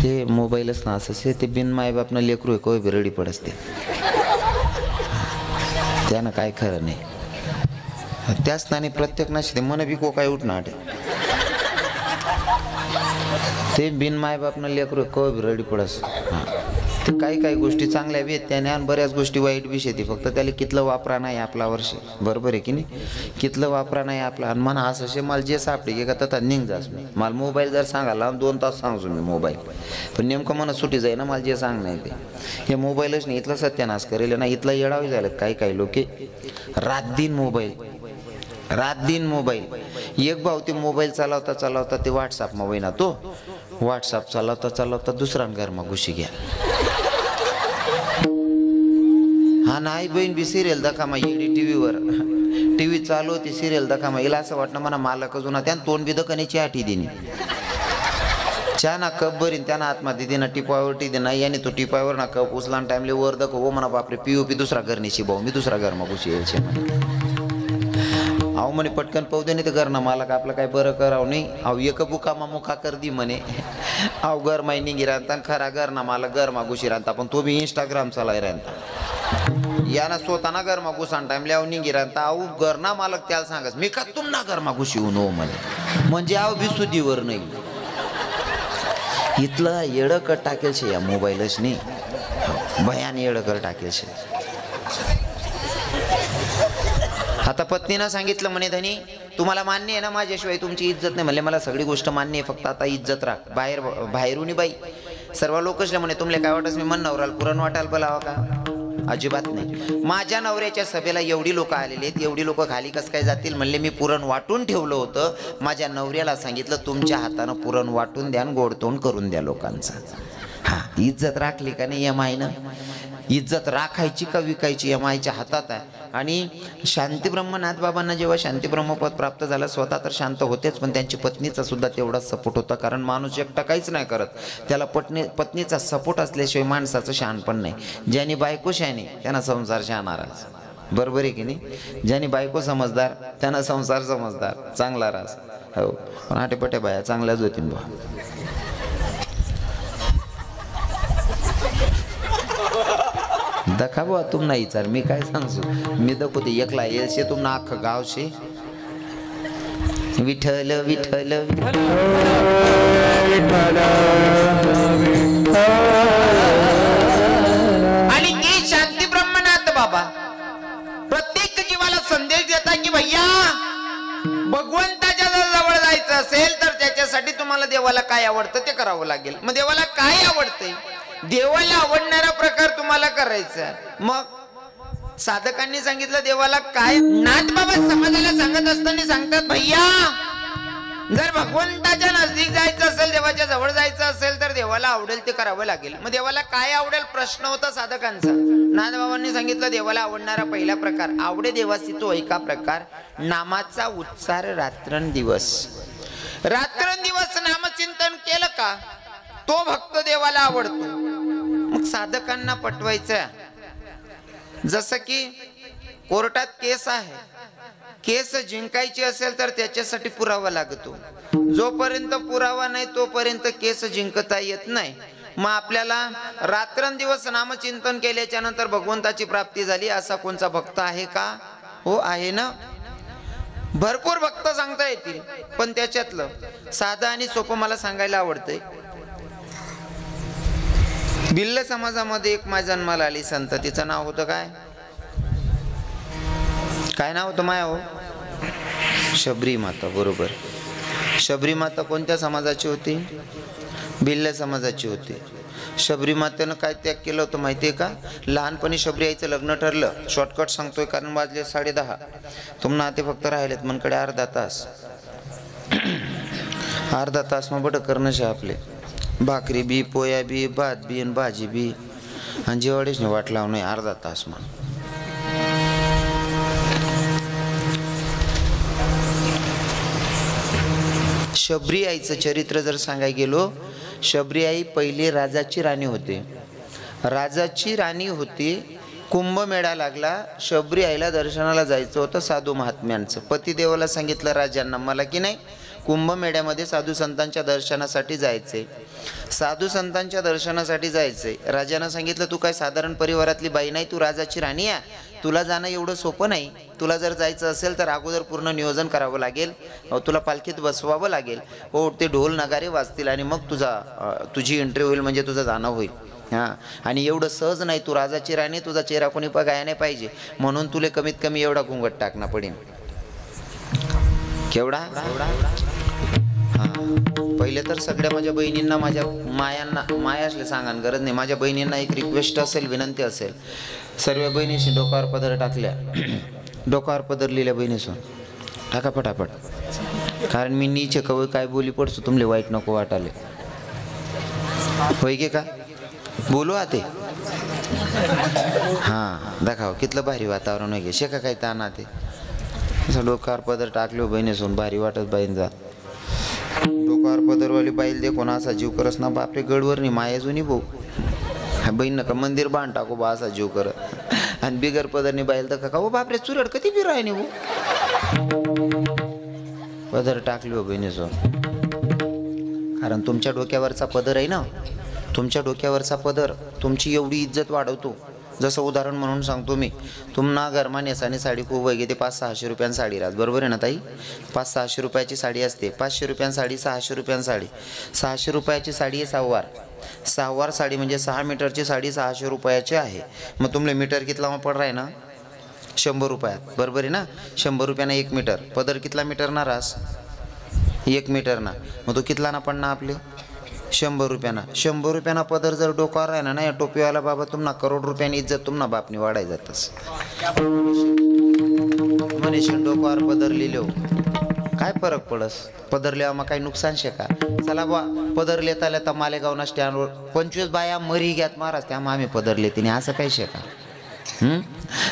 ते मोबाईलच ना असं ते बिन मायबापनं लेकरू आहे कोय बिरडी पडसते त्यानं काय खरं नाही. त्याच नाने प्रत्येक नाशी मन बिको काय उठणार ते बिन मायबापनं लेकरू कोय बिरडी पडस. ते काही गोष्टी चांगल्या बी आहेत त्याने आणि बऱ्याच गोष्टी वाईट बी शेती फक्त त्याला कितलं वापरा नाही आपला वर्ष बरोबर आहे की नाही. कितलं वापरा नाही आपला आणि म्हणा असं मला जे सापडे की का तर निघ जास मी मला मोबाईल जर सांगायला 2 तास सांगतो मी मोबाईल पण नेमकं मला सुटी जाई ना मला जे सांग नाही ते हे मोबाईलच नाही इथला सत्यानाश करेल ना इथला येडावी झालं काही लोक रात दिन मोबाईल एक भाऊ ते मोबाईल चालवता ते व्हॉट्सअप मोबाईल ना तो व्हॉट्सअप चालवता दुसरा घरमा घुशी घ्या. हा नाही बहीण बी सिरियल दाखवा येडी टीव्ही चालू होती सिरियल दाखवा हिला असं वाटणं म्हणा मालक जुना त्यानं तोंड बी दकानीची आठी दिनी चहा ना कप भरीन त्यानं आत्मा दिदी ना टिपावर टी ना याने तो टिपावर ना कप उचला टाइमले वर दक हो म्हणा बापरे पीओपी दुसरा घरनीशी भाऊ मी दुसरा घरमा घुशी यायचे अहो म्हणे पटकन पाहू दे नाही तर घर ना मालक आपलं काय बरं करावं नाही अहो एक बुकामा मुखा कर दी म्हणे अहो घर माहिनी गिरांता खरा घर ना मला घर मागुशी राहता पण तो बी इंस्टाग्राम चालाय राहता याना स्वतःना घर मागुसान टाइम लिहावं निघी राहता अहो घर ना मालक त्याला सांगस मी का तुम ना घर मागुशी येऊन हो म्हणे म्हणजे अहो बिसुदीवर नाही इथलं येडं कर टाकेल शे या मोबाईलच नाही भयान येडं कर टाकेल शे. आता पत्नीनं सांगितलं म्हणे धनी तुम्हाला मान्य आहे ना माझ्याशिवाय तुमची इज्जत नाही म्हणले मला सगळी गोष्ट मान्य आहे फक्त आता इज्जत राख बाहेरून बाई सर्व लोकच म्हणे तुमले काय वाटस मी मन नवराल पुरण वाटायला बोलावं का अजिबात नाही. माझ्या नवऱ्याच्या सभेला एवढी लोक आलेली आहेत एवढी लोक खाली कसं काय जातील म्हणले मी पुरण वाटून ठेवलं होतं माझ्या नवऱ्याला सांगितलं तुमच्या हातानं पुरण वाटून द्या गोडतोंड करून द्या लोकांचा. हा इज्जत राखली का नाही या माईनं इज्जत राखायची का विकायची या माईच्या हातात आहे. आणि शांतीब्रह्म नाथबाबांना जेव्हा शांतीब्रह्मपद प्राप्त झालं स्वतः तर शांत होतेच पण त्यांची पत्नीचा सुद्धा तेवढाच सपोर्ट होता कारण माणूस एकटा काहीच नाही करत त्याला पत्नीचा सपोर्ट असल्याशिवाय माणसाचं शहाणपण नाही. ज्याने बायको शहाणी त्यांना संसार शहाणा रास बरोबर आहे की नाही. ज्याने बायको समजदार त्यांना संसार समजदार चांगला रास हो पण आटेपटे बाया चांगल्याच होतील बा. दखा बुवा तुम नाही विचार मी काय सांगू मी दखवते एकला येलशे तुम ना अख्खं गाव शे विठ्ठल विठ्ठल आणि ती शांती ब्रह्मनाथ बाबा प्रत्येक जीवाला संदेश देता की भैया भगवंताच्या जवळ जायचं असेल तर त्याच्यासाठी तुम्हाला देवाला काय आवडतं ते करावं लागेल. मग देवाला काय आवडतंय देवाला आवडणारा प्रकार तुम्हाला करायचा. मग साधकांनी सांगितलं देवाला काय नाथ बाबा समाजाला सांगत असताना सांगतात भैया जर भगवंताच्या नजदीक जायचं असेल देवाच्या जवळ जायचं असेल तर देवाला आवडेल ते करावं लागेल. मग देवाला काय आवडेल प्रश्न होता साधकांचा. नाथ बाबांनी सांगितलं देवाला आवडणारा पहिला प्रकार आवडे देवासी तो एका प्रकार नामाचा उच्चार रात्रंदिवस नामचिंतन केलं का तो भक्त देवाला आवडतो. मग साधकांना पटवायचं जसं की कोर्टात केस आहे केस जिंकायची असेल तर त्याच्यासाठी पुरावा लागतो जोपर्यंत पुरावा नाही तोपर्यंत केस जिंकता येत नाही. मग आपल्याला रात्रंदिवस नामचिंतन केल्याच्या नंतर भगवंताची प्राप्ती झाली असा कोणता भक्त आहे का हो आहे ना भरपूर भक्त सांगता येतील पण त्याच्यातलं साधं आणि सोपं मला सांगायला आवडतंय. भिल्ल समाजामध्ये एक माय जन्माला आली संत तिचं नाव होतं काय नाव होतं माया हो शबरी माता बरोबर. शबरी माता कोणत्या समाजाची होती भिल्ल समाजाची होती. शबरी मातेनं काय त्याग केलं होतं माहिती आहे का लहानपणी शबरी आईचं लग्न ठरलं शॉर्टकट सांगतोय कारण वाजले 10:30 तुम नाते फक्त राहिलेत मनकडे अर्धा तास मग बट करणं शे आपले भाकरी बी पोया बी भात बी आणि भाजी बी आणि जेवढेच नाही वाट लावून अर्धा तास मग शबरी आईचं चरित्र जर सांगाय गेलो शबरी आई पहिली राजाची राणी होती. राजाची राणी होती कुंभमेळा लागला शबरी आईला दर्शनाला जायचं होतं साधू महात्म्यांचं. पतिदेवाला सांगितलं राजांना मला की नाही कुंभमेळ्यामध्ये साधू संतांच्या दर्शनासाठी जायचे. साधू संतांच्या दर्शनासाठी जायचे. राजानं सांगितलं तू काय साधारण परिवारातली बाई नाही, तू राजाची राणी आहे, तुला जाणं एवढं सोपं नाही. तुला जर जायचं असेल तर अगोदर पूर्ण नियोजन करावं लागेल, तुला पालखीत बसवावं लागेल, हो ते ढोल नगारे वाजतील आणि मग तुझी एंट्री होईल, म्हणजे तुझं जाणं होईल. हां, आणि एवढं सहज नाही, तू राजाची राणी, तुझा चेहरा कोणी बघायला नाही पाहिजे, म्हणून तुला कमीत कमी एवढा घुंगट टाकणं पडेल. केवढा? हां, पहिले तर सगळ्या माझ्या बहिणींना, माझ्या माया असले सांगान गरज नाही, माझ्या बहिणींना एक रिक्वेस्ट असेल, विनंती असेल, सर्व बहिणीशी डोक्यावर पदर टाकल्या, डोक्यावर पदर लिहिल्या बहिणीसून टाका फटाफट, कारण मी नीचे कवय काय बोली पडसो तुमले वाईट नको वाटाले. होय गे का बोलू आते? हां, दाखव कितलं भारी वातावरण आहे गे, शेका काय ताना ते असं डोक्यावर पदर टाकलो बहिणीसून, भारी वाटत बाईन जा. डोक्यावर पदरवाली बाईल दे कोणा असा जीव करस ना, बापरे गडवर नाही माया जुनी भाऊ, बहीण नका मंदिर बांध टाकू बा असा जीव करत, आणि बिगर पदरनी बाईल तर का, ओ बापरे चुरड कधी बी राय नाही पदर टाकली हो बहिणीसून. कारण तुमच्या डोक्यावरचा पदर आहे ना, तुमच्या डोक्यावरचा पदर तुमची एवढी इज्जत वाढवतो. जसं उदाहरण म्हणून सांगतो मी, तुम्हाला घरमा नेसाने साडी खूप वैगे ते 500-600 रुपयांनी साडी राहत, बरोबर आहे ना ताई? 500-600 रुपयाची साडी असते, 500 रुपयांची साडी, 600 रुपयांची साडी, 600 रुपयाची साडी आहे सहावार साडी, म्हणजे 6 मीटरची साडी 600 रुपयाची आहे. मग तुम्हाला मीटर कितला मग पड आहे ना 100 रुपयात, बरोबर आहे ना? 100 रुपयानं 1 मीटर, पदर कितला मीटर ना रास 1 मीटर ना, मग तो कितला ना पडना आपले 100 रुपयाना. 100 रुपयाना पदर जर डोक्यावर आहे ना, या टोपीवाला बाबा तुम्हाला करोड रुपयानी इज्जत तुम्हाला बापनी वाढाय जातस. मनीषी डोक्यावर पदर लिहिलो काय फरक पडस, पदर लिहा मग काही नुकसान शे का? चला बा पदर लेता लेता मालेगावना स्टँडवर 25 बाया मरी घ्यात महाराज, त्यामुळे आम्ही पदर लेते असं काही शे का?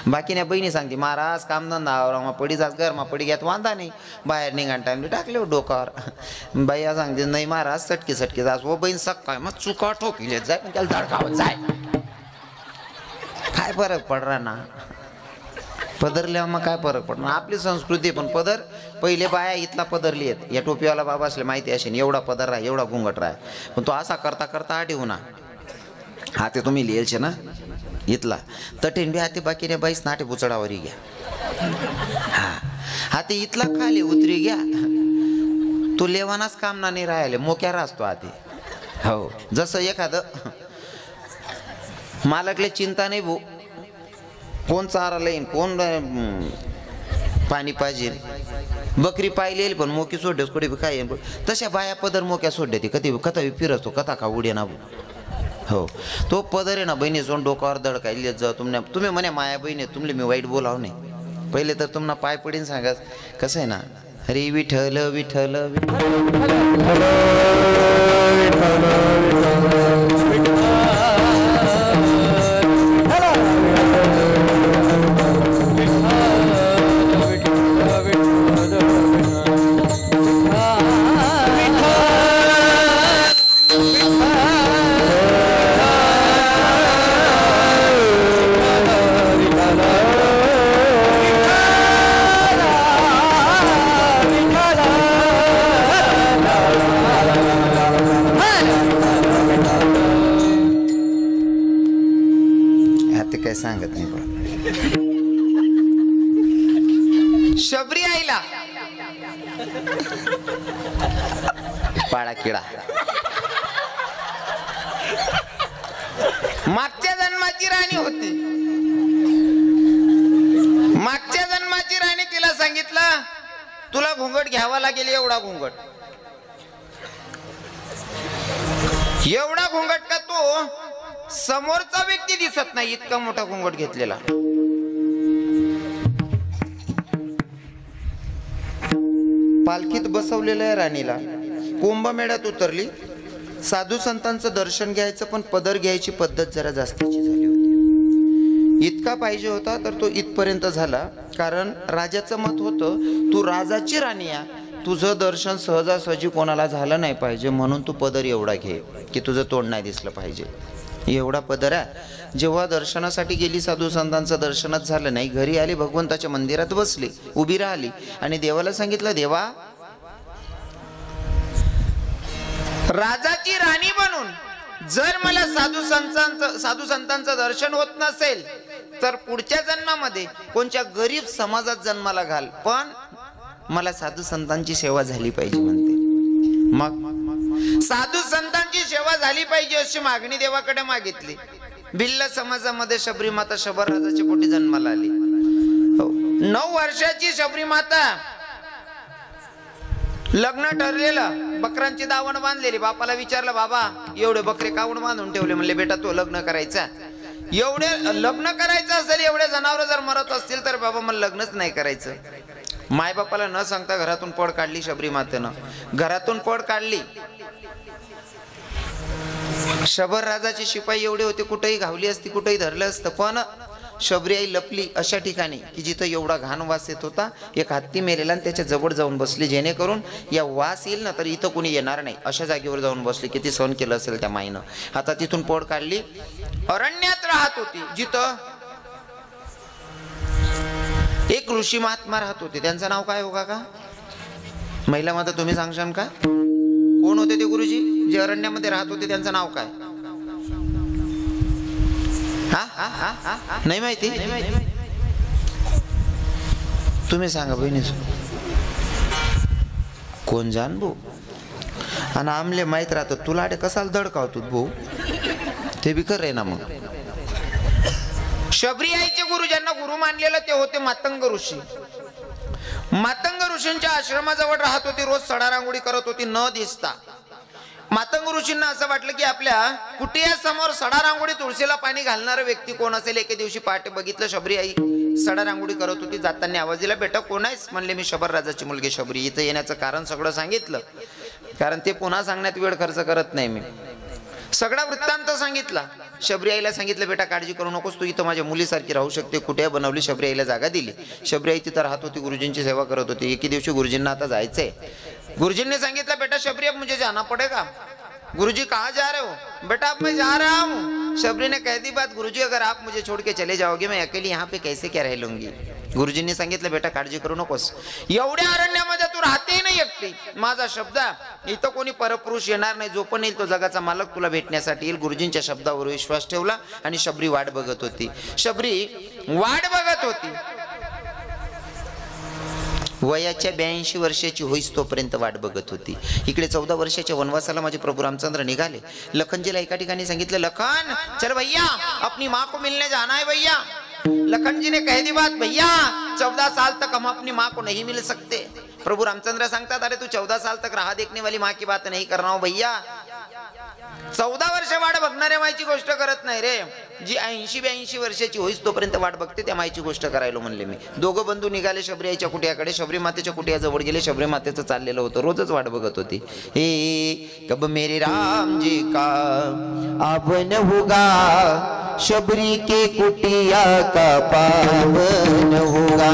बाकी नाही बहिणी सांगते महाराज कामधंदा पडी जात घरमा पडी घ्यात वांदा नाही, बाहेर निघाण टाइमली टाकले हो डोकावर. बाया सांगते नाही महाराज सटकी जास हो बहीण सकाळ मग चुका ठोकीले जाय पण त्याला धडकावत जाय, काय फरक पडणार ना पदरल्या मग काय फरक पडणार? आपली संस्कृती. पण पदर पहिले बाया इथला पदर लिहित, या टोपीवाला बाबा असले माहिती असेल एवढा पदर राह एवढा घुंगट राह, पण तो असा करता करता आठवू ना हा ते तुम्ही लिहायचे ना इथला तटेन बी हाते बाकी रे बाईस नाटे बुचडावरी घ्या, हा ते इथला खाली उतरी घ्या, तो लेवानाच काम ना नाही राहिले मोक्या राहतो हाते. हो जसं एखादं मालकले चिंता नाही भाऊ, कोण चारा लाईन कोण पाणी पाहिजे, बकरी पाहिली पण मोकी सोडते कुठे बी काय, तशा बाया पदर मोक्या सोडते ती कधी कथा फिरतो कथा का उडे ना. हो तो पदर आहे ना बहिणी सोन डोकावर दडकायले जाऊ तुम्ही म्हणे माया बहिणी तुमले मी वाईट बोलाव नाही, पहिले तर तुम्हाला पाय पडीन सांगा कसं आहे ना, अरे विठ्ठल विठ्ठल सांगत नाही बा. शबरी आईला पाळा किडा मागच्या जन्माची राणी होती, मागच्या जन्माची राणी तिला सांगितलं तुला घुंगट घ्यावा लागेल, एवढा घुंगट का तो समोरचा व्यक्ती दिसत नाही इतका मोठा घुंगट घेतलेला. पालखीत बसवलेल्या आहे राणीला, कुंभमेळ्यात उतरली, साधू संतांचं दर्शन घ्यायचं पण पदर घ्यायची पद्धत जरा जास्तीची झाली होती. इतका पाहिजे होता तर तो इथपर्यंत झाला, कारण राजाचं मत होतं तू राजाची राणी या, तुझं दर्शन सहजासहजी कोणाला झालं नाही पाहिजे, म्हणून तू पदर एवढा घे की तुझं तोंड नाही दिसलं पाहिजे. एवढा पदर आहे. जेव्हा दर्शनासाठी गेली साधू संतांचं दर्शनच झालं नाही, घरी आली भगवंताच्या मंदिरात बसली, उभी राहिली आणि देवाला सांगितलं देवा राजाची राणी बनून जर मला साधू संतांचं दर्शन होत नसेल तर पुढच्या जन्मामध्ये कोणत्या गरीब समाजात जन्माला घाल, पण मला साधू संतांची सेवा झाली पाहिजे म्हणते. मग साधू संतांची सेवा झाली पाहिजे अशी मागणी देवाकडे मागितली. भिल्ल समाजामध्ये शबरी माता शबर राजाच्या पोटी जन्माला आली. 9 वर्षाची शबरी माता, लग्न ठरलेलं, बकरांची दावण बांधलेली. बापाला विचारलं, बाबा एवढे बकरे कावण बांधून ठेवले? म्हणले, बेटा तो लग्न करायचा, एवढे लग्न करायचं असेल, एवढे जनावर जर मरत असतील तर बाबा मला लग्नच नाही करायचं. माय बापाला न सांगता घरातून पळ काढली शबरी मातेनं. घरातून पळ काढली. शबर राजाचे शिपाई एवढे होते, कुठेही घावली असती, कुठेही धरलं असतं, पण शबरी आई लपली अशा ठिकाणी की जिथं एवढा घाण वास येत होता. एक हत्ती मेलेला आणि त्याच्या जवळ जाऊन बसली, जेणेकरून या वास येईल ना तर इथं कोणी येणार नाही अशा जागेवर जाऊन बसली. किती सहन केलं असेल त्या माईनं. आता तिथून पळ काढली. अरण्यात राहत होती, जिथं एक ऋषी महात्मा राहत होते. त्यांचं नाव काय हो का महिला माता, तुम्ही सांगशाल का? कोण होते ते गुरुजी जे अरण्यामध्ये राहत होते? त्यांचं नाव काय? नाही माहिती? तुम्ही सांगा बहिणी. कोण जाण भाऊ? आणि आमले माहित राहतात तुला आडे कसाल दडकावतो भाऊ, ते बी कर रे ना. मग शबरी आईचे गुरु ज्यांना गुरु मानलेलं ते होते मातंग ऋषी. मातंग ऋषींच्या आश्रमाजवळ राहत होती. रोज सडा रांगोळी करत होती न दिसता. मातंग ऋषींना असं वाटलं की आपल्या कुटियासमोर सडा रांगोळी तुळशीला पाणी घालणारा व्यक्ती कोण असेल. एके दिवशी पहाटे बघितलं, शबरी आई सडा रांगोळी करत होती. जाताना आवाज दिला, बेटा कोण आहेस? म्हणले, मी शबर राजाची मुलगी शबरी. इथं येण्याचं कारण सगळं सांगितलं, कारण ते पुन्हा सांगण्यात वेळ खर्च करत नाही. मी सगळा वृत्तांत सांगितला. शबरी आईला सांगितलं, बेटा काळजी करू नकोस, तू इथं माझ्या मुलीसारखी राहू शकते. कुठे बनवली. शबरी आईला जागा दिली. शबरी आई तिथं राहत होती, गुरुजींची सेवा करत होती. एके दिवशी गुरुजींना आता जायचंय. गुरुजींनी सांगितलं, बेटा शबरी अब मुझे जाना पड़ेगा. गुरुजी कहाँ जा रहे हो? बेटा अब मैं जा रहा हूँ. शबरी ने कह दी बात, गुरुजी अगर आप मुझे छोड़ के चले जाओगे मैं अकेली यहाँ पे कैसे क्या रह लूंगी. गुरुजींनी सांगितलं, बेटा काळजी करू नकोस, एवढ्या अरण्यामध्ये तू राहते नाही एकटी. माझा शब्द, इथं कोणी परपुरुष येणार नाही. जो पण येईल तो जगाचा मालक तुला भेटण्यासाठी येईल. गुरुजींच्या शब्दावर विश्वास ठेवला आणि शबरी वाट बघत होती. शबरी वाट बघत होती. वयाच्या 82 वर्षाची होईस तोपर्यंत वाट बघत होती. इकडे 14 वर्षाच्या वनवासाला माझे प्रभू रामचंद्र निघाले. लखनजीला एका ठिकाणी सांगितलं, लखन चल भैया अपनी माँ को मिलने जाना है भैया. लखन जी ने कह दी बात, भैया 14 साल तक हम अपनी माँ को नहीं मिल सकते. प्रभु रामचंद्र सांगतात, अरे तू 14 साल तक राह देखने वाली माँ की बात नहीं कर रहा हूं भैया. 14 वर्ष वाट बघणाऱ्या माईची गोष्ट करत नाही रे. जी 80-82 वर्षाची होईस तोपर्यंत वाट बघते त्या माईची गोष्ट करायला म्हणले मी. दोघं बंधू निघाले शबरी आईच्या कुटियाकडे. शबरी मातेच्या कुटियाजवळ गेले. शबरी मातेचं चाललेलं होतं, रोजच वाट बघत होती. हे कब मेरे राम जी का आवन होगा, शबरी के कुटिया का पावन होगा.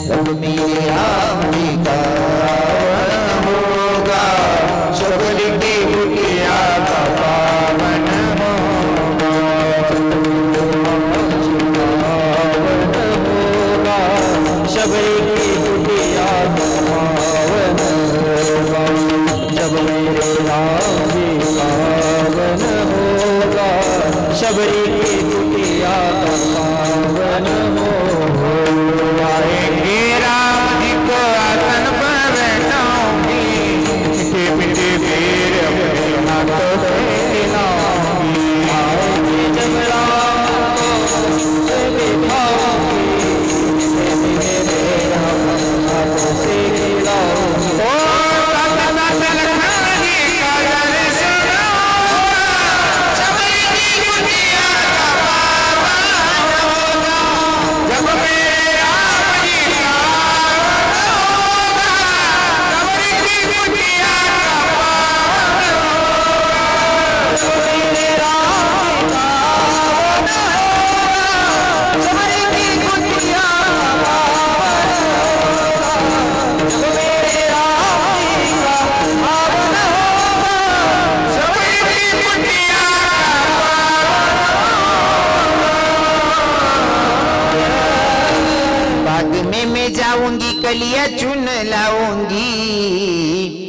कब मेरे राम जी का होगा, शबरी के कुटिया का पावन होगा. शबरी की कुटिया का पावन होगा. जब मेरे राम जी पावन होगा, शबरी की कुटिया का पावन होगा. राम जी को आसन पर बैठाऊंगी, मीठे मीठे फेर अपने हाथों से खिलाऊंगी. आएंगे जब राम को बिठाऊंगी, मेरे हाथों से खिलाऊंगी. जाऊंगी कलिया चुन लाऊंगी,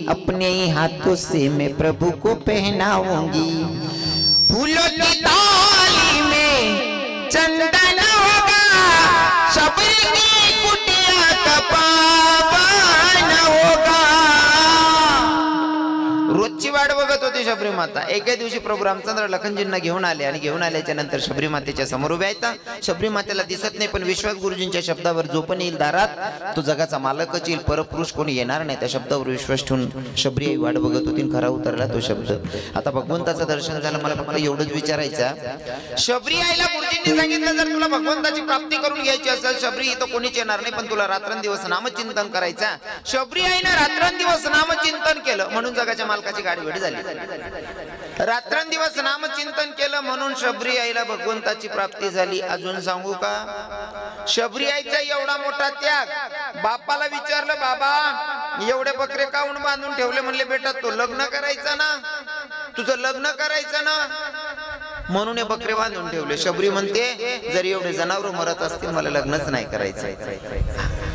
अपने ही हाथों से मैं प्रभु को पहनाऊंगी। फूलों की थाली में चंदन होगा, शबरी की कुटिया का पावन होगा। रोजची वाट बघत होती शबरी माता। एके दिवशी प्रभू रामचंद्र लखनजींना घेऊन आले आणि घेऊन आल्याच्या नंतर शबरी मातेच्या समोर उभे आहेत। शबरी मातेला दिसत नाही, पण विश्वास गुरुजींच्या शब्दावर जो पण येईल दारात तो जगाचा मालकच येईल, परपुरुष कोणी येणार नाही। त्या शब्दावर विश्वास ठेवून शबरी आई वाट बघत होती, खरा उतरला तो शब्द। आता भगवंताचं दर्शन झालं। मला फक्त एवढंच विचारायचं, शबरी आईला गुरुजींनी सांगितलं जर तुला भगवंताची प्राप्ती करून घ्यायची असेल शबरी, इथं कोणीच येणार नाही, पण तुला रात्रंदिवस नामचिंतन करायचा। शबरी आईने रात्रंदिवस नामचिंतन केलं म्हणून जगाच्या मालकाची गाठभेट झाली। रात्रंदिवस नामचिंतन केलं म्हणून शबरी आईला भगवंताची प्राप्ती झाली। अजून सांगू का, शबरी आईचा एवढा मोठा त्याग। बापाला विचारलं, बाबा एवढे बकरे काऊन बांधून ठेवले? म्हणले, बेटा तो लग्न करायचं ना, तुझं लग्न करायचं ना, म्हणून हे बकरे बांधून ठेवले। शबरी म्हणते, जर एवढे जनावर मरत असतील मला लग्नच नाही करायचं।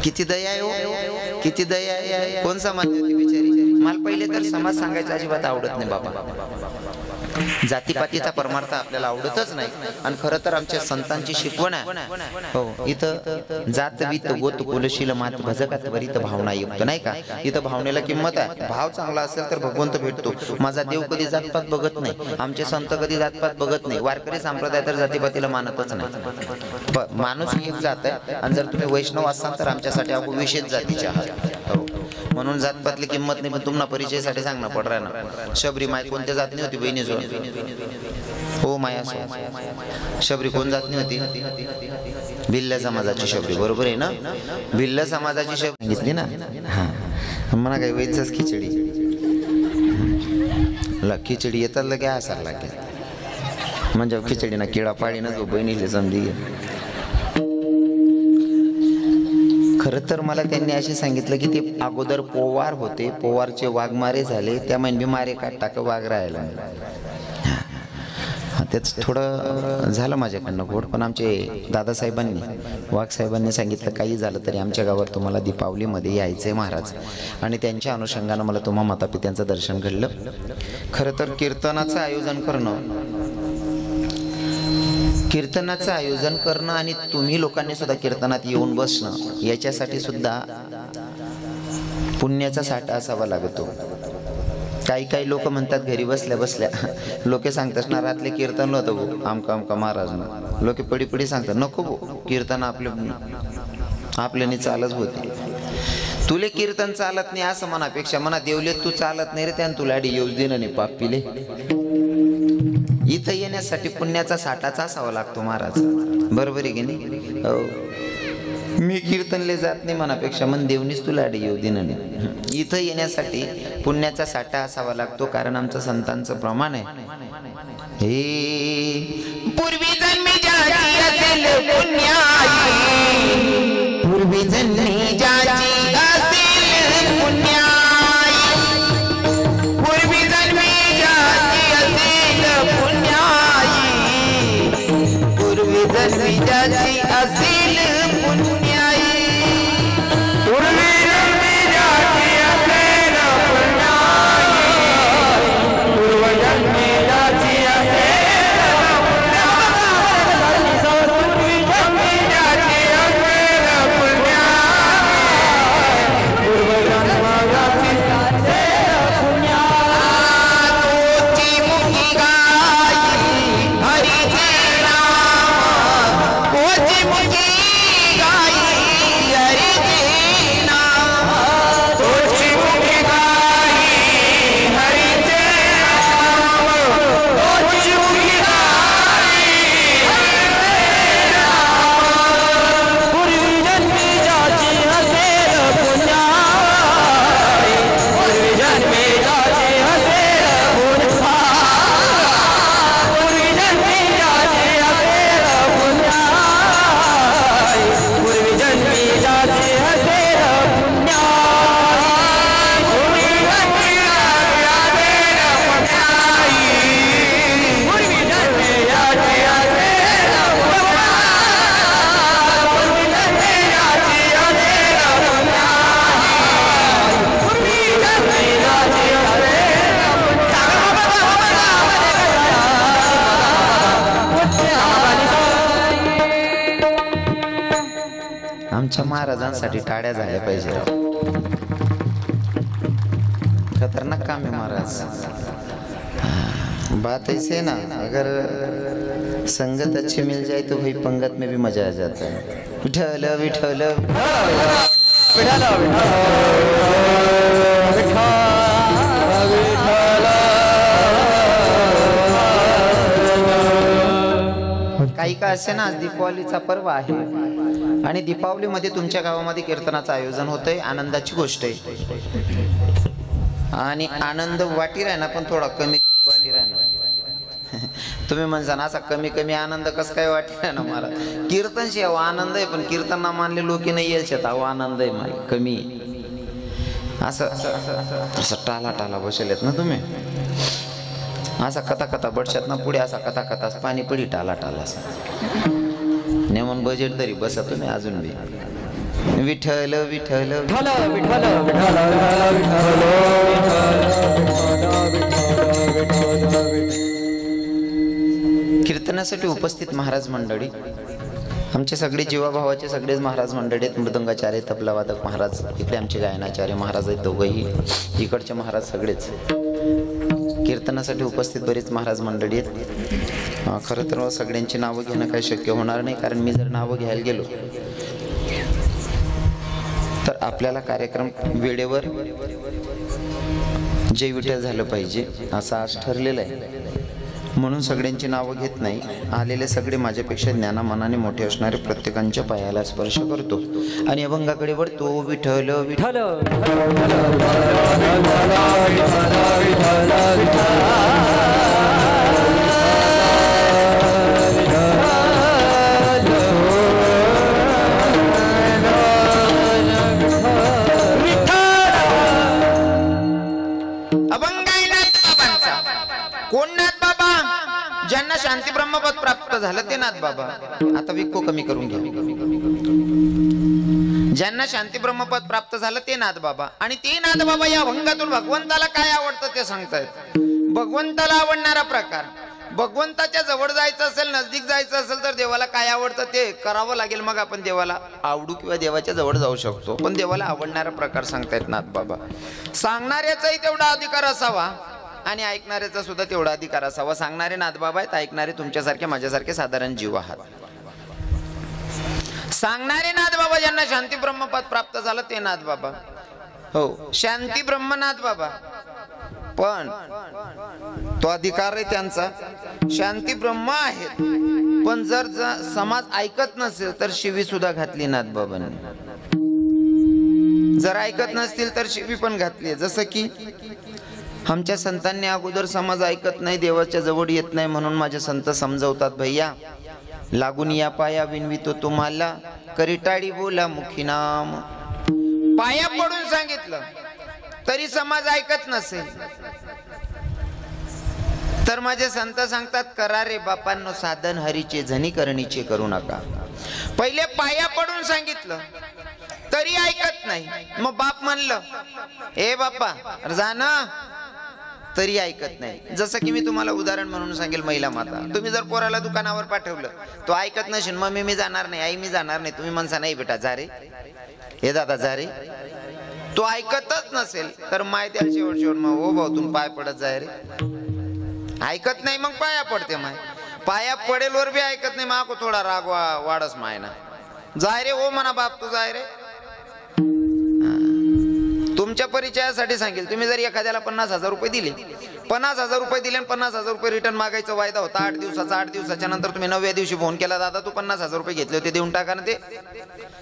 किती दया आहे हो, किती दया आहे। कोण समाज होती बिचारी? मला पहिले तर समाज सांगायचा अजिबात आवडत नाही बाबा। जातीपातीचा परमार्थ आपल्याला आवडतच नाही, आणि खरं तर आमच्या संतांची शिकवण आहे हो, इथं जात वित गोत कुलशील मात भजकात वरित भावना युक्त, नाही का? इथं भावनेला किंमत आहे। भाव चांगला असेल तर भगवंत भेटतो। माझा देव कधी जातपात बघत नाही, आमचे संत कधी जातपात बघत नाही। वारकरी संप्रदाय तर जातीपातीला मानतच नाही। माणूस एक जात आहे, आणि जर तुम्ही वैष्णव असाल तर आमच्यासाठी आपण विशेष जातीचे आहात हो, म्हणून जातपातली किंमत नाही। पण तुम्हाला परिचयासाठी सांगणं पड रहा ना। शबरी माय कोणत्या जातनी होती बहिणी जो हो माया सो? शबरी कोण जातनी होती? भिल्ल समाजाची शबरी, बरोबर आहे ना? भिल्ल समाजाची शबरी सांगितली ना। हा म्हणा काय वेचच खिचडी खिचडी येतात लगे असायला लागेल, म्हणजे खिचडी ना किडा पाडी ना जो बहिणीले समजी। खरं तर मला त्यांनी असे सांगितलं की ते अगोदर पोवार होते, पोवारचे वाघमारे झाले, त्यामुळे बी मारे काट टाक वाघ राहायला। तेच थोडं झालं माझ्याकडनं गोड, पण आमचे दादासाहेबांनी वाघसाहेबांनी सांगितलं काही झालं तरी आमच्या गावात तुम्हाला दीपावलीमध्ये यायचंय महाराज, आणि त्यांच्या अनुषंगानं मला तुम्हा मातापित्यांचं दर्शन घडलं। खरं तर कीर्तनाचं आयोजन करणं आणि तुम्ही लोकांनी सुद्धा कीर्तनात येऊन बसणं याच्यासाठी सुद्धा पुण्याचा साठा असावा लागतो। काही लोक म्हणतात घरी बसल्या बसल्या लोक सांगतात ना रातले कीर्तन होतं भाऊ आमका आमका महाराज, लोक पडी पडी सांगतात नको भाऊ कीर्तन आपल्याने चालत होते। तुले कीर्तन चालत नाही असं मनापेक्षा म्हणा देवले तू चालत नाही रे, त्यानं तुला अडी येऊच देणं नाही पाप पिले। इथं येण्यासाठी पुण्याचा साठाचा असावा लागतो महाराज, बरोबर आहे की नाही? मी कीर्तनले जात नाही मनापेक्षा मन देवनीच तुला अडी येऊ देणं नाही। इथं येण्यासाठी पुण्याचा साठा असावा लागतो, कारण आमचं संतांचं प्रमाण आहे हे पूर्वी जन्मी ज्याची असेल पुण्याई, पूर्वी जन्मी ज्याची असेल पुण्याई, पूर्वी जन्मी ज्याची असेल पुण्याई, पूर्वी जन्मी ज्याची असेल पुण्याई, पूर्वी जन्मी ज्याची असेल पुण्याई, पूर्व जन्मी ज्याची असेल पुण्याई, पूर्वी जन्मी ज्याची असेल पुण्याई, आमच्या महाराजांसाठी टाळ्या झाल्या पाहिजे राव. खतरनाक काम है महाराज. बात ऐसे है ना, अगर संगत अच्छी मिल जाए तो भाई पंगत में भी मजा आ जाता है. विठल विठल काही का असे ना, आज दीपावलीचा पर्व आहे आणि दीपावलीमध्ये तुमच्या गावामध्ये कीर्तनाचं आयोजन होतंय. आनंदाची गोष्ट आहे आणि आनंद वाटी राहणार, पण थोडा कमी वाटी राहणार. तुम्ही म्हणसा ना असा कमी कमी आनंद कस काय वाटी राहणार. मला कीर्तनशी अहो आनंद आहे, पण कीर्तन ना मानले लोक नाही येईल शेत. अहो आनंद आहे मला कमी. असं असं टाला टाला बसलेत ना तुम्ही. असा कथा कथा बडशात ना पुढे असा कथा कथा पाणी पडी टाला टाला नेमून बजेट तरी बसा तुम्ही अजून बी. विठ्ठल विठ्ठल कीर्तनासाठी उपस्थित महाराज मंडळी, आमचे सगळे जीवाभावाचे सगळेच महाराज मंडळी आहेत. मृदंगाचार्य, तबलावादक महाराज, इकडे आमचे गायनाचार्य महाराज आहेत दोघंही, इकडचे महाराज सगळेच. कीर्तनासाठी उपस्थित बरेच महाराज मंडळी आहेत. खरं तर सगळ्यांची नावं घेणं काही शक्य होणार नाही, कारण मी जर नावं घ्यायला गेलो तर आपल्याला कार्यक्रम वेळेवर जय विठ्ठल झालं पाहिजे असं आज ठरलेलं आहे. म्हणून सगळ्यांची नावं घेत नाही. आलेले सगळे माझ्यापेक्षा ज्ञानामानाने मोठे असणारे प्रत्येकांच्या पायाला स्पर्श करतो आणि अभंगाकडे वळतो. विठ्ठल विठ्ठल ज्यांना शांती ब्रह्मपद प्राप्त झालं ते नाथ बाबा. आता विको कमी करून घ्या. ज्यांना शांती ब्रह्मपद प्राप्त झालं ते नाथ बाबा. आणि ते नाथ बाबा या अभंगातून भगवंताला काय आवडतं ते सांगतायत. भगवंताला आवडणारा प्रकार, भगवंताच्या जवळ जायचं असेल, नजदीक जायचं असेल तर देवाला काय आवडतं ते करावं लागेल. मग आपण देवाला आवडू किंवा देवाच्या जवळ जाऊ शकतो. पण देवाला आवडणारा प्रकार सांगतायत नाथ बाबा. सांगणाऱ्याचाही तेवढा अधिकार असावा आणि ऐकणाऱ्याचा सुद्धा तेवढा अधिकार असावा. सांगणारे नाथबाबा आहेत, ऐकणारे तुमच्यासारखे माझ्यासारखे साधारण जीव आहात. सांगणारे नाथबाबा ज्यांना शांती ब्रह्मपद प्राप्त झालं ते नाथबाबा. हो, शांती ब्रह्मनाथ बाबा. पण तो अधिकार आहे त्यांचा. शांती ब्रह्म आहेत, पण जर समाज ऐकत नसेल तर शिवी सुद्धा घातली नाथबाबांनी. जर ऐकत नसतील तर शिवी पण घातली. जसं की आमच्या संतांनी अगोदर समाज ऐकत नाही, देवाच्या जवळ येत नाही, म्हणून माझे संत समजवतात, भैया लागून या पाया विनवितो तुम्हाला, करिटाळी बोला मुखी नाम. पाया पडून सांगितलं तरी समाज ऐकत नसेल तर माझे संत सांगतात, करा रे बापांनो साधन हरीचे, झनी करणीचे करू नका. पहिले पाया पडून सांगितलं तरी ऐकत नाही. मग बाप म्हणलं ए बाप्पा जा ना, तरी ऐकत नाही. जसं की मी तुम्हाला उदाहरण म्हणून सांगेल, महिला माता. तुम्ही जर पोराला दुकानावर पाठवलं, तो ऐकत नसेल, मम्मी मी जाणार नाही, आई मी जाणार नाही, तुम्ही म्हणसा नाही बेटा जा रे, हे दादा जा रे, तो ऐकतच नसेल तर माय त्याला शेवट शेवट मग हो भाऊ तुम्ही पाय पडत जाय रे. ऐकत नाही मग पाया पडते माय. पाया पडेल वर बी ऐकत नाही, माको थोडा राग वाढस माय ना, जाय रे हो म्हणा बाप तू जाय रे. तुमच्या परिचयासाठी सांगेल, तुम्ही जर एखाद्याला 50,000 रुपये दिले, 50,000 रुपये दिले आणि 50,000 रुपये रिटर्न मागायचा वायदा होता 8 दिवसाचा. 8 दिवसाच्या नंतर तुम्ही 9व्या दिवशी फोन केला, दादा तू 50,000 रुपये घेतले होते देऊन टाका ना. ते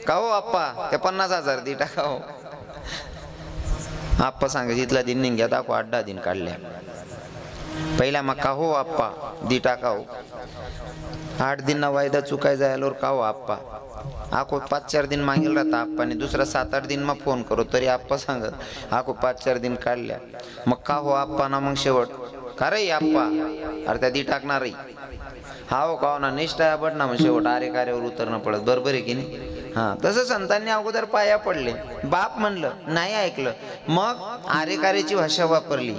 का हो आप्पा ते 50,000 दे टाका हो. आप्पा सांगायचे इथला दिन निघ्या दाखव 8-10 दिन काढल्या. पहिला मग का हो आप्पा दी टाका हो. 8 दिन ना वायदा चुकाय जायला का हो आप्पा. आको 5-4 दिन मागेल राहता आप्पाने, दुसरा 7-8 दिन मग फोन करो तरी आप्पा सांगत आको 5-4 दिन काढल्या. मग का हो आप्पा ना मग शेवट का रे आप्पा अरे त्या दी टाकणार हा हो का ना निष्ठा बट ना मग शेवट आरे कार्यावर उतरणं पडत. बरोबर आहे की नाही. हा, तसं संतांनी अगोदर पाया पडले, बाप म्हणलं नाही ऐकलं, मग आरे कार्याची भाषा वापरली.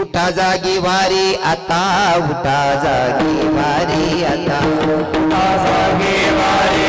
उठा जागी वारी आता, उठा जागी वारी आता, उठा जागी वारी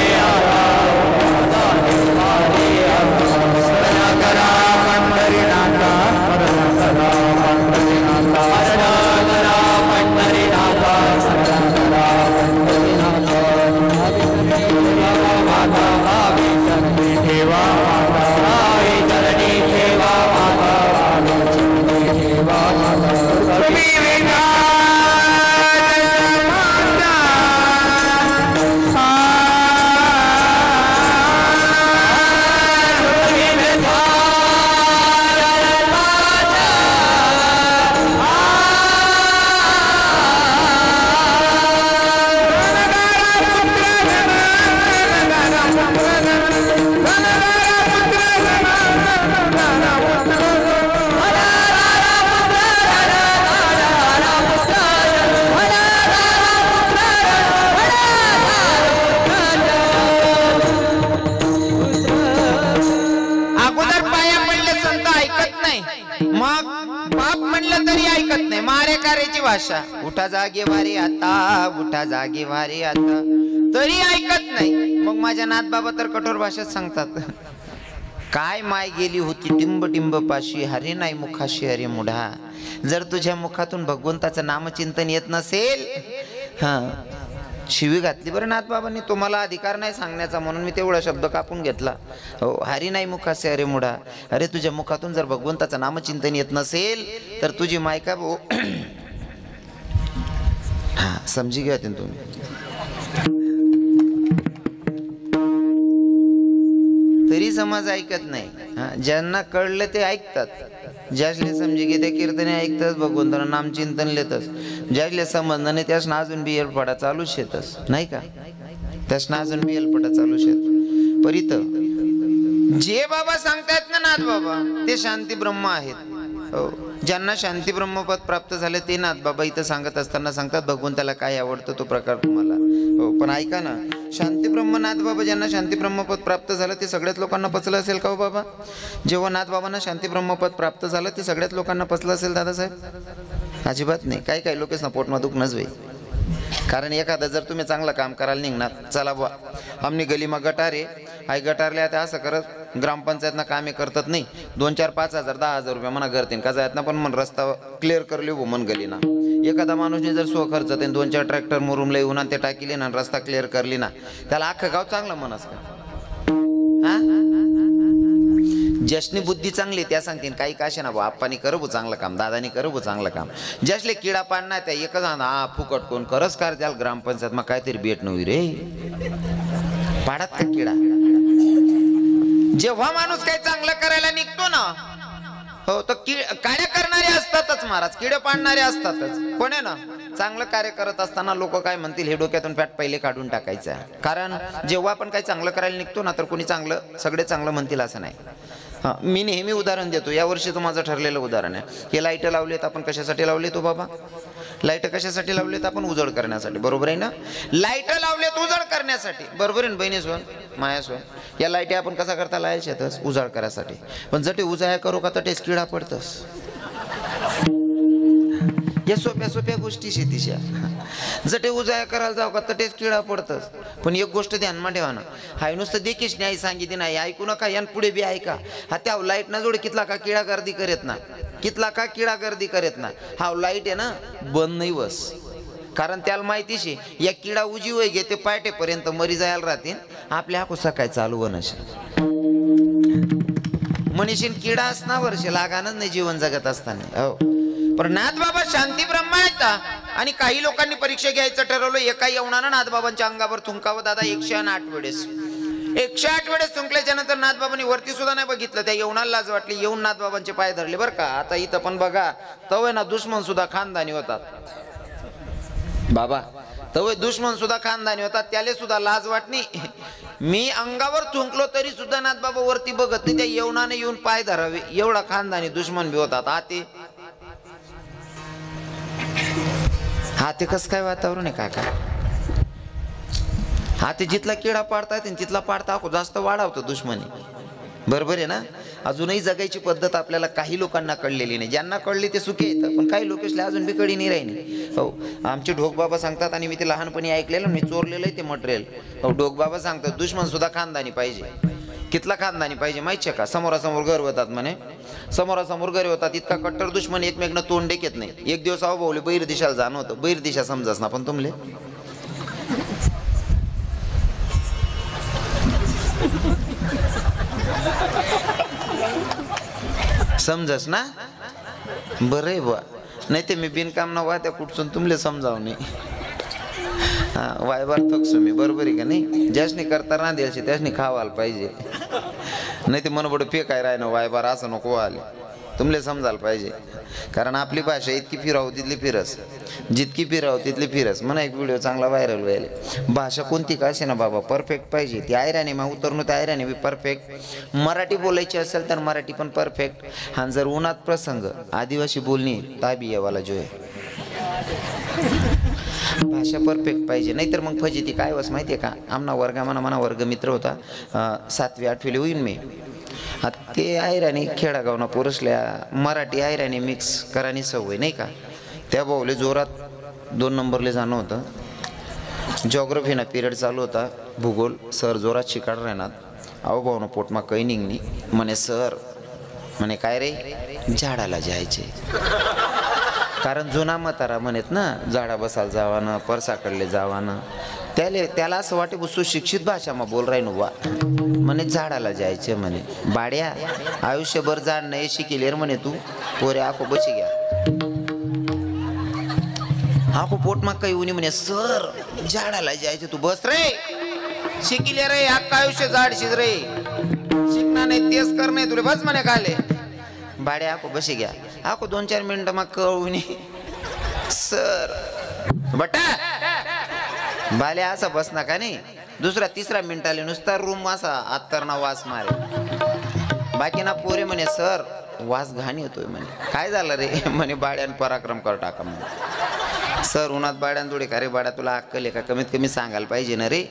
भाषा उठा जागे वारी आता, उठा जागे वारी आता, तरी ऐकत नाही. मग माझ्या नाथ बाबा तर कठोर भाषेत सांगतात, काय माय गेली होती टिंब टिंब पाशी, हरे नाही मुखाशी हरे मुढा. जर तुझ्या मुखातून भगवंताचं नामचिंतन येत नसेल, हा शिवी घातली बरं नाथ बाबांनी. तुम्हाला अधिकार नाही सांगण्याचा म्हणून मी तेवढा शब्द कापून घेतला. हो, हरी नाही मुखासे अरे मुढा. अरे तुझ्या मुखातून जर भगवंताचं नामचिंतन येत नसेल तर तुझी माय का भाऊ. हा समजी घ्या तुम्ही. तरी समाज ऐकत नाही. ज्यांना कळलं ते ऐकतात, ज्यासले समजी घे ते कीर्तने ऐकतात, भगवंतानं नामचिंतन लेतच. ज्यासले समजणं नाही त्यासनं अजून बी एलपडा चालू शेतच नाही का, त्यासनं अजून बी एलपडा चालू शेत. परित जे बाबा सांगतायत ना नाथ बाबा ते शांती ब्रह्म आहेत. हो, ज्यांना शांती ब्रह्मपद प्राप्त झाले ते नाथ बाबा इथं सांगत असताना सांगतात भगवंताला काय आवडतं तो प्रकार तुम्हाला. हो, पण ऐका ना, शांती ब्रह्म नाथ बाबा ज्यांना शांती ब्रह्मपद प्राप्त झालं ते सगळ्याच लोकांना पचलं असेल का हो बाबा? जेव्हा नाथ बाबांना शांती ब्रह्मपद प्राप्त झालं ते सगळ्याच लोकांना पचलं असेल दादासाहेब? अजिबात नाही. काही काही लोकच ना पोटमा दुखणंच होईल. कारण एखादा जर तुम्ही चांगलं काम करायला निघणार, चला बुवा आमनी गलीमा गटार आहे, आई गटारले आता असं करत ग्रामपंचायतना कामे करतात नाही, 2, 4, 5 हजार 10 हजार रुपये म्हणा करते का जायत ना, पण मन रस्ता क्लिअर करले हो मन गलीना. एखादा माणूसने जर स्व खर्च ते 2, 4 ट्रॅक्टर मुरुमला येऊन आणि ते टाकीले ना रस्ता क्लिअर करली ना, त्याला अख्खं गाव चांगलं म्हणस का? हा, ज्यासनी बुद्धी चांगली त्या सांगतील काही काशे ना भाऊ आप्पानी करबो चांगलं काम, दादानी करबो चांगलं काम. ज्यासले किडा पाडणार त्या एकच हा फुकट कोण करस कार त्याला ग्रामपंचायत मग काहीतरी भेट नव्ही रे, पाडात का किडा. जेव्हा माणूस काही चांगलं करायला निघतो ना, हो तर कार्य करणारे असतातच महाराज, किडे पाडणारे असतातच. पण आहे ना चांगलं कार्य करत असताना लोक काय म्हणतील हे डोक्यातून फॅट पहिले काढून टाकायचं. कारण जेव्हा आपण काही चांगलं करायला निघतो ना तर कोणी चांगलं सगळे चांगलं म्हणतील असं नाही. हां, मी नेहमी उदाहरण देतो. यावर्षीचं माझं ठरलेलं उदाहरण आहे. हे लाईट लावलेत आपण कशासाठी लावले तो बाबा? लाईट कशासाठी लावलेत आपण? उजळ करण्यासाठी, बरोबर आहे ना? लाईट लावलेत उजळ करण्यासाठी, बरोबर आहे ना बहिणी सोन माया सोन? या लाईटी आपण कसा करता लावायच्यातच उजाळ करायसाठी. पण जटे उजाळ्या करू का तटेच किडा पडतस. या सोप्या सोप्या गोष्टी शेतीच्या जटे उजाळ्या करायला जाऊ का तटेच किडा पडतस. पण एक गोष्ट ध्यानमा ठेवा ना, हाय नुसतं देखीच नाही सांगितली नाही, ऐकू नका यान पुढे बी ऐका. हा त्या लाईट ना जोडे कितला का किडा गर्दी करेत ना, कितला का किडा गर्दी करेत ना. हा लाईट आहे ना बंद नाही बस, कारण त्याला माहितीशी या किडा उजी वय घेते पायटेपर्यंत मरी जायला राहतील, आपल्या हाकू सकाळी चालू होणं मनीषीन किडा असना वर्ष लागानच नाही जीवन जगत असताना. हो, पण नाथ बाबा शांती ब्रह्म आहेत. आणि काही लोकांनी परीक्षा घ्यायचं ठरवलं. एका येवणानं नाथ बाबांच्या अंगावर थुंकावं दादा 108 वेळेस. 108 वेळेस थुंकल्याच्या नंतर नाथ बाबांनी वरती सुद्धा नाही बघितलं. त्या येवणाला लाज वाटली, येऊन नाथ बाबांचे पाय धरले बरं का. आता इथं पण बघा तवय ना दुश्मन सुद्धा खानदानी होतात बाबा, तवय दुश्मन सुद्धा खानदानी होतात, त्याले सुद्धा लाज वाटणी. मी अंगावर थुंकलो तरी सुद्धा नाथ बाबा वरती बघत नाही, त्या येवणाने येऊन पाय धरावे एवढा खानदानी दुश्मन बी होतात. हा ते कसं काय वातावरण आहे काका? हा ते जिथला किडा पाडता येते तिथला पाडता जास्त वाढवतो दुश्मनी, बरोबर आहे ना? अजूनही जगायची पद्धत आपल्याला काही लोकांना कळलेली नाही. ज्यांना कळली ते सुखी येतं, पण काही लोकेशला अजून बी कळी नाही राहिली. हो, आमचे ढोक बाबा सांगतात आणि मी ते लहानपणी ऐकलेलं, मी चोरलेलं आहे ते मटेरियल. हो, ढोक बाबा सांगतात दुश्मन सुद्धा खानदानी पाहिजे. कितला खानदानी पाहिजे माहिती आहे का? समोरासमोर घर होतात म्हणे, समोरासमोर घर होतात. इतका कट्टर दुश्मन एकमेकनं तोंड डेकेत नाही. एक दिवस अहो भाऊले बैर दिशाला जाणं होतं, बैर दिशा समजस ना पण तुमले समजस ना, बरं आहे बुवा. नाही ते मी बिनकाम ना वात्या कुठसून तुमले समजावणे. हा वायबार थकसो मी, बरोबर आहे का नाही. ज्यासनी करता रांधेल त्यासनी खावायला पाहिजे. नाही ते मनबड फेकाय राय ना वायबार असं नको आले, तुमले समजायला पाहिजे. कारण आपली भाषा इतकी फिराव तिथली फिरस, जितकी फिराव तिथली फिरस. म्हणा एक व्हिडिओ चांगला व्हायरल व्हायला. भाषा कोणती का असे ना बाबा परफेक्ट पाहिजे. ती आयराने मग उतरणं त्या आयराने बी परफेक्ट. मराठी बोलायची असेल तर मराठी पण परफेक्ट. आणि जर उन्हात प्रसंग आदिवासी बोलणी ताबी येवाला जो आहे, भाषा परफेक्ट पाहिजे. नाहीतर मग फजिती काय वस माहिती आहे का. आमना वर्गा म्हणा वर्ग मित्र होता 7वी 8वीला होईन मी. ते आयराणी खेडागावना पोरसल्या मराठी आयराणी मिक्स करानी सवय नाही का. त्या भाऊले जोरात 2 नंबरले जाणं होतं. जॉग्रफीना पिरियड चालू होता, भूगोल. सर जोरात शिकाड राहणार. अहो भाऊनं पोटमा काही निघणी म्हणे. सर म्हणे काय रे, झाडाला जायचे. कारण जुना म्हातारा म्हणत ना झाडा बसायला जावानं, परसाकडले जावानं. त्याला असं वाटे सुशिक्षित भाषा मग बोल राही वा. म्हणे झाडाला जायचे म्हणे. बाड्या आयुष्यभर झाड नाही शिकेलेर म्हणे तू. पोरे आखो बशी घ्या, आखो पोटमा काही उनी म्हणे. सर झाडाला जायचे, तू बस रे, शिकिले रे, अख्खा आयुष्य झाडशीच रे, शिकणार नाही तेच कर नाही तुला बस म्हणे खाले. बाड्या आखो बशी घ्या, आखो 2-4 मिनिटं मग कळून सर बटा बाल्या असा बस नका नाही. 2-3 मिनिटाले नुसता रूम असा आत्तरणा वास मारे. बाकी ना पोरे म्हणे सर वास घाण येतोय म्हणे. काय झालं रे म्हणे. बाड्यान पराक्रम कर टाका म्हणे. सर उन्हात बाड्यान जोडे का रे बाड्या, तुला अक्कल आहे का, कमीत कमी सांगायला पाहिजे ना रे.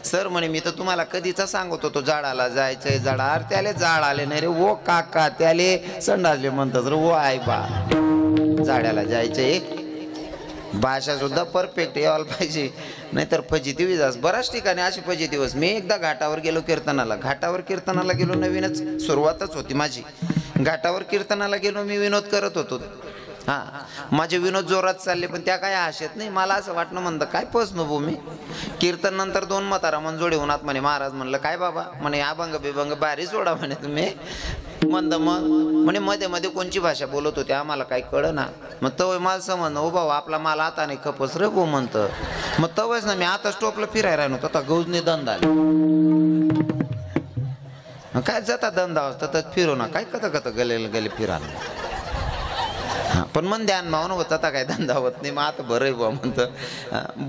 सर म्हणे मी तर तुम्हाला कधीचा सांगत होतो झाडाला जायचंय. झाडा अरे त्याले झाड आले नाही रे ओ काका, त्याले संडासले म्हणतात रे ओ आई बा. झाडाला जायचंय. भाषा सुद्धा परफेक्ट यायला पाहिजे, नाहीतर फजिती विजास. बऱ्याच ठिकाणी अशी फजिती वस. मी एकदा घाटावर गेलो कीर्तनाला गेलो. नवीनच सुरुवातच होती माझी. घाटावर कीर्तनाला गेलो मी, विनोद करत होतो. माझे विनोद जोरात चालले पण त्या काय आशेत नाही. मला असं वाटणं म्हणतं काय पसनो भो मी. कीर्तन नंतर 2 म्हातारा मन जोडे उन्हात म्हणे. महाराज म्हणलं काय बाबा म्हणे. अभंग बिभंग भारी सोडा म्हणे तुम्ही. मंद मग म्हणे मध्ये मध्ये कोणची भाषा बोलत होते आम्हाला काही कळ ना. मग तवय मला समज ओ भाऊ आपला माल आता नाही खपस रे भो म्हणतं. मग तवयच ना मी आता स्टॉपला फिरायला राहिलो. आता गौजने धंदा आले काय जाता धंदा असता फिरू ना काय कथा गले फिरायला. पण मन ध्यान भावना होत आता काय धंदा होत नाही. मग आता बरं आहे बा म्हणतं.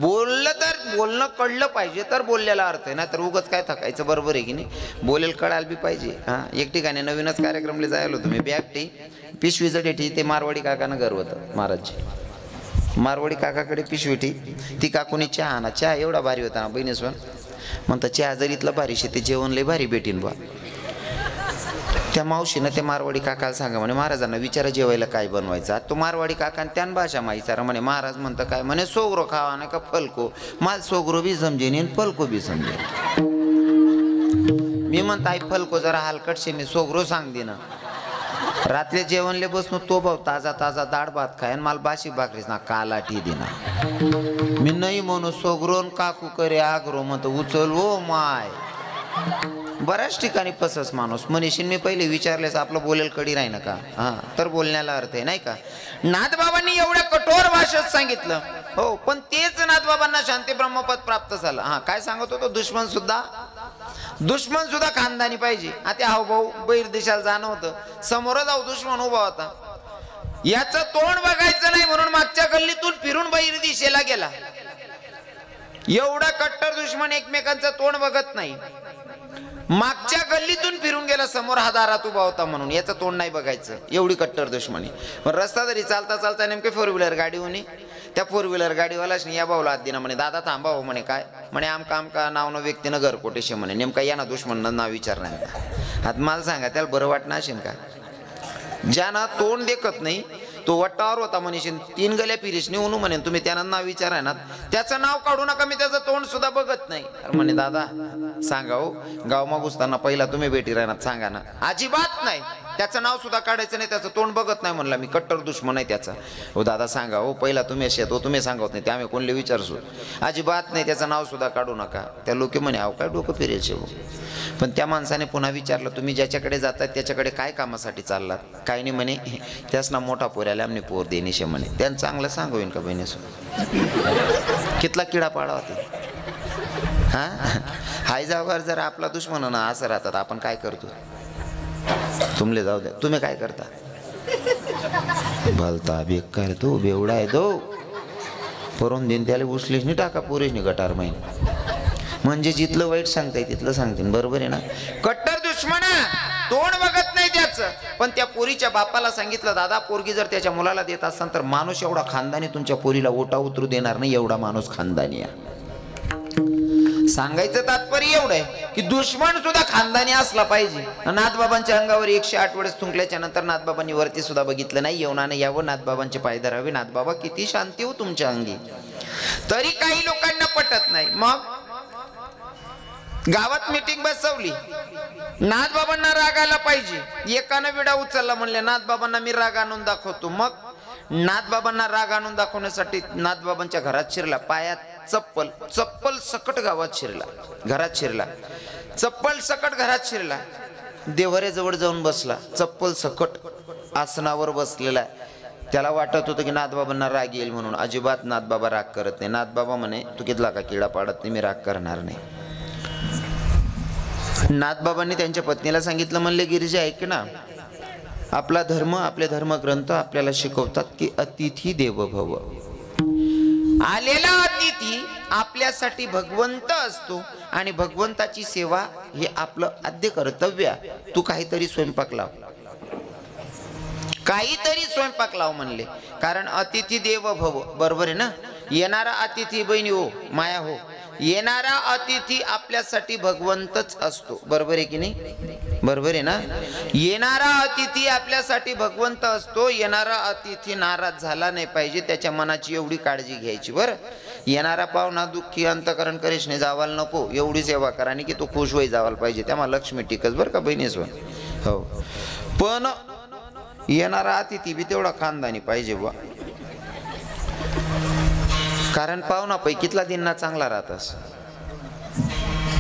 बोललं तर बोलणं कळलं पाहिजे तर बोललेला अर्थ आहे ना. तर उगाच काय थकायचं, बरोबर आहे की नाही. बोलेल कळायला बी पाहिजे. एक ठिकाणी नवीनच कार्यक्रमला जायला होतो मी. बॅगटी पिशवी जडेठी ते मारवाडी काकानं घर होतं महाराजची. मारवाडी काकाकडे पिशवीठी ती काकूनी चहा ना. चहा एवढा भारी होता ना बहिणीस्वर. म्हणता चहा जर इथलं भारी शेती जेवण लय भारी भेटीन बा. त्या मावशीनं त्या मारवाडी काकाला सांगा म्हणे महाराजांना विचारा जेवायला काय बनवायचं. तो मारवाडी काकाने त्यान भाषा विचारा म्हणे. महाराज म्हणतं काय म्हणे सोगरो खावा ना का फलको. मला सोगरो बी समजेन आणि फलको बी समजेन. मी म्हणता आई फलको जरा हलकटशे मी सोगरो सांग दे ना. रात्री जेवणले बसनो तो भाऊ ताजा ताजा डाळ भात खाय आणि मला बाशी भाकरीच ना कालाठी देना. मी नाही म्हणू सोगरोन काकू करे आग्रो म्हणतो उचल ओ माय. बऱ्याच ठिकाणी पसस माणूस मनीषीन मी पहिले विचारलेस आपलं बोलेल कडी राही ना का. तर बोलण्याला अर्थ आहे नाही का. नाथबाबांनी एवढ्या कठोर भाषेत सांगितलं हो. पण तेच नाथबाबांना शांती ब्रह्मपद प्राप्त झालं. काय सांगत होतो दुश्मन सुद्धा खानदानी पाहिजे. आता हा भाऊ बैर दिशाला जाणं होतं. समोर जाऊ दुश्मन उभा होता. याचं तोंड बघायचं नाही म्हणून मागच्या गल्लीतून फिरून बैर दिशेला गेला. एवढा कट्टर दुश्मन एकमेकांचं तोंड बघत नाही. मागच्या गल्लीतून फिरून गेला. समोर हा दारात उभा होता म्हणून याचं तोंड नाही बघायचं. एवढी कट्टर दुश्मनी. पण रस्ता जरी चालता नेमके 4 व्हीलर गाडी होणी. त्या 4 व्हीलर गाडीवालाच या भाऊला हात दिना म्हणे. दादा थांबा हो म्हणे. काय म्हणे आमका नावनं व्यक्तीनं घर कोटेशे म्हणे. नेमका या ना दुश्मन नाव विचारणार. हात मला सांगा त्याला बरं वाटणं असेल का. ज्यानं तोंड देखत नाही तो वट्टावर होता मनीषीन 3 गल्या पिरीशनी उनू म्हणे. तुम्ही त्यांना नाव विचाराय ना त्याचं नाव काढू नका. मी त्याचं तोंड सुद्धा बघत नाही. म्हणे दादा सांगा हो गाव मागुसताना पहिला तुम्ही भेटी राहणार सांगा ना. अजिबात नाही. त्याचं नाव सुद्धा काढायचं नाही, त्याचं तोंड बघत नाही म्हणला मी, कट्टर दुश्मन आहे त्याचा. हो दादा सांगा हो, पहिला तुम्ही असे हो, तुम्ही सांगत नाही ते आम्ही कोणले विचारसू, अजिबात नाही, त्याचं नाव सुद्धा काढू नका. त्या लोक म्हणे अहो काय डोकं फिरेल शेव. पण त्या माणसाने पुन्हा विचारलं तुम्ही ज्याच्याकडे जातात त्याच्याकडे काय कामासाठी चाललात? काय नाही म्हणे, त्याच ना मोठा पोऱ्याला आमने पोर देणेशे म्हणे. त्यांना चांगलं सांगून का बहिणीसो कितला किडा पाडा होते. हा हाय जावर जर आपला दुश्मन ना असं राहतात, आपण काय करतो? तुमले जाऊ द्या, तुम्ही काय करता? भलता बेकार तो बेवडा आहे तो, परून दिन त्याला उचलीच नाही टाका पोरीच नाही गटार माहीन. म्हणजे जिथलं वाईट सांगताय तिथलं सांगते, बरोबर आहे ना? कट्टर दुश्मन तोंड बघत नाही त्याचं. पण त्या पोरीच्या बापाला सांगितलं दादा पोरगी जर त्याच्या मुलाला देत असाल तर माणूस एवढा खानदानी तुमच्या पोरीला ओटा उतरू देणार नाही, एवढा माणूस खानदानी आहे. सांगायचं तात्पर्य एवढं आहे की दुश्मन सुद्धा खानदानी असला पाहिजे. नाथबाबांच्या अंगावर 108 वेळेस थुंकल्याच्या नंतर नाथबाबांनी वरती सुद्धा बघितलं नाही, येवणानं यावं नाथबाबांचे पाय धरावे. नाथबाबा किती शांती हो तुमच्या अंगी. तरी काही लोकांना पटत नाही. मग गावात मीटिंग बसवली, नाथबाबांना राग आला पाहिजे, एकानं विडा उचलला, म्हणले नाथबाबांना मी राग आणून दाखवतो. मग नाथबाबांना राग आणून दाखवण्यासाठी नाथबाबांच्या घरात शिरला, पायात चप्पल, चप्पल सकट गावात शिरला, घरात शिरला, चप्पल सकट घरात शिरला, देव्हाऱ्याजवळ जाऊन बसला, चप्पल सकट आसनावर बसलेला. त्याला वाटत होतं की नाथबाबांना राग येईल म्हणून. अजिबात नाथबाबा राग करत नाही. नाथबाबा म्हणे तू कितला का किडा पाडत नाही, मी राग करणार नाही. नाथबाबांनी त्यांच्या पत्नीला सांगितलं, म्हणले गिरिजा ऐक ना, आपला धर्म, आपले धर्मग्रंथ आपल्याला शिकवतात की अतिथी देवो भव. आलेला अतिथी आपल्यासाठी भगवंत असतो आणि भगवंताची सेवा हे आपलं आद्य कर्तव्य. तू काहीतरी स्वयंपाक लाव, काहीतरी स्वयंपाक लाव म्हणले. कारण अतिथी देव भव, बरोबर आहे ना? येणारा अतिथी बहिणी हो, माया हो, येणारा अतिथी आपल्यासाठी भगवंतच असतो, बरोबर आहे की नाही? बरोबर आहे ना? येणारा अतिथी आपल्यासाठी भगवंत असतो. येणारा अतिथी नाराज झाला नाही पाहिजे, त्याच्या मनाची एवढी काळजी घ्यायची. बरं, येणारा पाहुणा दुःखी अंतकरण करेश नाही, जावायला नको, एवढी सेवा करा आणि की तो खुश होई जावायला पाहिजे, तेव्हा लक्ष्मी टिकच. बरं का बहिणीस? हो, पण येणारा अतिथी बी तेवढा खानदानी पाहिजे बा. कारण पाहुणा पैकीतला दिन ना चांगला राहतास,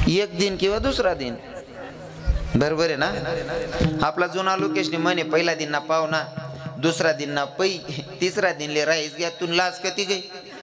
एक दिन किंवा दुसरा दिन, बरोबर आहे ना? आपला जुना लोकेशनी म्हणे पहिला दिन ना पाहुणा, दुसरा दिन ना पै, तिसरा दिन ले राईस घ्या, तुन लाज कधी गई.